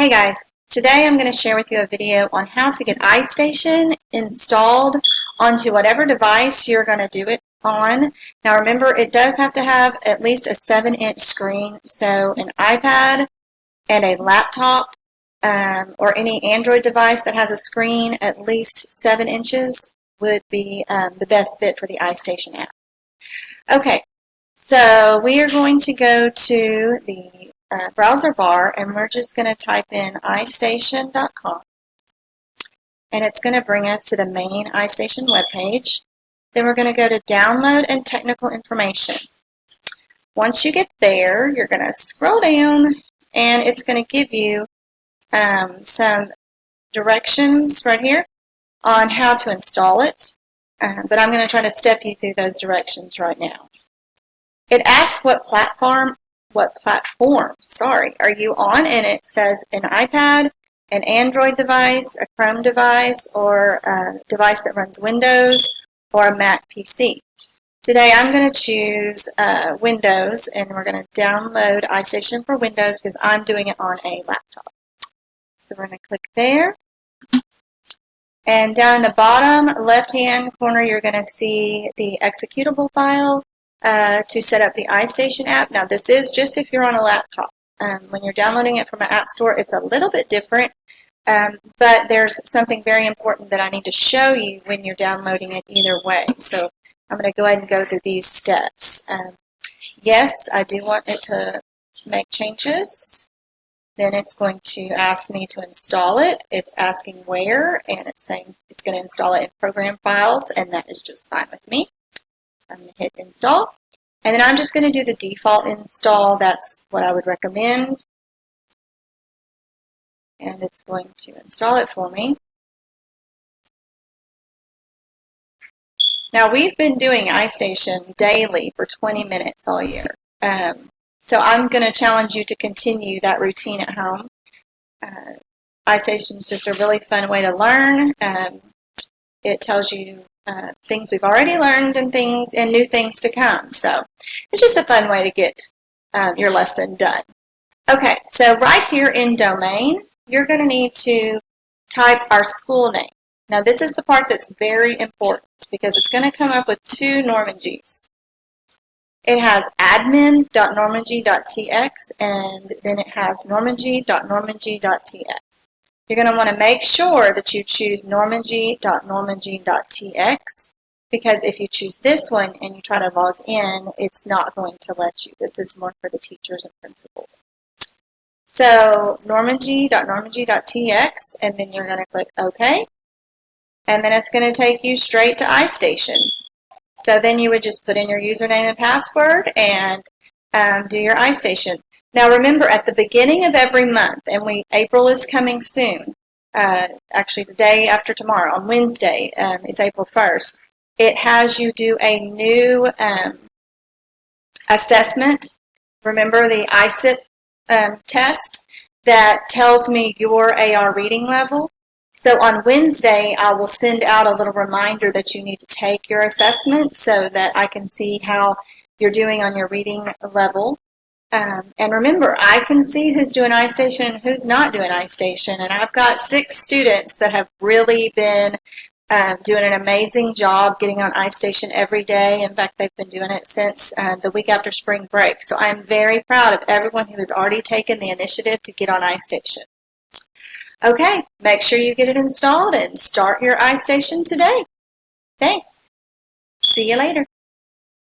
Hey guys, today I'm going to share with you a video on how to get iStation installed onto whatever device you're going to do it on. Now remember, it does have to have at least a 7-inch screen, so an iPad and a laptop or any Android device that has a screen at least 7 inches would be the best fit for the iStation app. Okay, so we are going to go to the browser bar, and we're just going to type in iStation.com, and it's going to bring us to the main iStation webpage. Then we're going to go to Download and Technical Information. Once you get there, you're going to scroll down, and it's going to give you some directions right here on how to install it, but I'm going to try to step you through those directions right now. It asks what platform are you on, and it says an iPad, an Android device, a Chrome device, or a device that runs Windows, or a Mac PC. Today I'm going to choose Windows, and we're going to download iStation for Windows because I'm doing it on a laptop. So we're going to click there. And down in the bottom left-hand corner, you're going to see the executable file to set up the iStation app. Now, this is just if you're on a laptop. When you're downloading it from an app store, it's a little bit different, but there's something very important that I need to show you when you're downloading it either way. So I'm going to go ahead and go through these steps. Yes, I do want it to make changes. Then it's going to ask me to install it. It's asking where, and it's saying it's going to install it in program files, and that is just fine with me. I'm going to hit install, and then I'm just going to do the default install. That's what I would recommend, and it's going to install it for me. Now, we've been doing iStation daily for 20 minutes all year, so I'm going to challenge you to continue that routine at home. iStation is just a really fun way to learn. It tells you things we've already learned and new things to come. So it's just a fun way to get your lesson done. Okay, so right here in domain, you're going to need to type our school name. Now this is the part that's very important because it's going to come up with two Normandies. It has admin.normandy.tx, and then it has normandy.normandy.tx. You're going to want to make sure that you choose normandy.normandy.tx, because if you choose this one and you try to log in, it's not going to let you. This is more for the teachers and principals. So normandy.normandy.tx, and then you're going to click OK, and then it's going to take you straight to iStation. So then you would just put in your username and password and do your iStation. Now remember, at the beginning of every month, and April is coming soon, actually the day after tomorrow, on Wednesday, is April 1st, it has you do a new assessment. Remember the ISIP test that tells me your AR reading level? So on Wednesday, I will send out a little reminder that you need to take your assessment so that I can see how you're doing on your reading level. And remember, I can see who's doing iStation and who's not doing iStation. And I've got 6 students that have really been doing an amazing job getting on iStation every day. In fact, they've been doing it since the week after spring break. So I'm very proud of everyone who has already taken the initiative to get on iStation. Okay, make sure you get it installed and start your iStation today. Thanks. See you later.